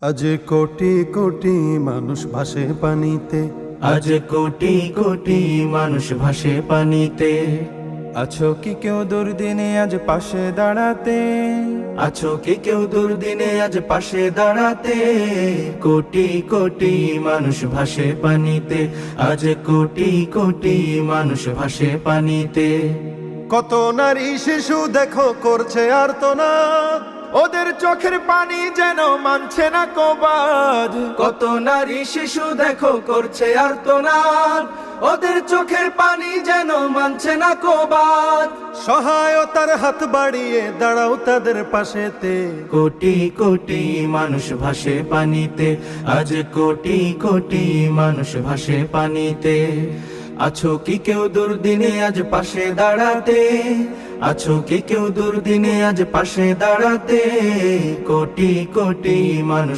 আজ কোটি কোটি মানুষ ভাসে পানিতে, আজ কোটি কোটি মানুষ ভাসে পানিতে। আছো কি কেউ দুর্দিনে আজ পাশে দাঁড়াতে? আছো কি কেউ দুর্দিনে আজ পাশে দাঁড়াতে? কোটি কোটি মানুষ ভাসে পানিতে, আজ কোটি কোটি মানুষ ভাসে পানিতে। কত নারী শিশু দেখো করছে আর্তনাদ, ওদের চোখের পানি যেন মানছে না কবাদ। কত নারী শিশু দেখো করছে আর্তনাদ, ওদের চোখের পানি যেন মানছে না কবাদ। সহায়তার হাত বাড়িয়ে দাঁড়াও তাদের পাশেতে। কোটি কোটি মানুষ ভাসে পানিতে, আজ কোটি কোটি মানুষ ভাসে পানিতে। আছো কি কেউ দুর্দিনে আজ পাশে দাঁড়াতে? আছো কি কেউ দুর্দিনে আজ পাশে দাঁড়াতে? কোটি কোটি মানুষ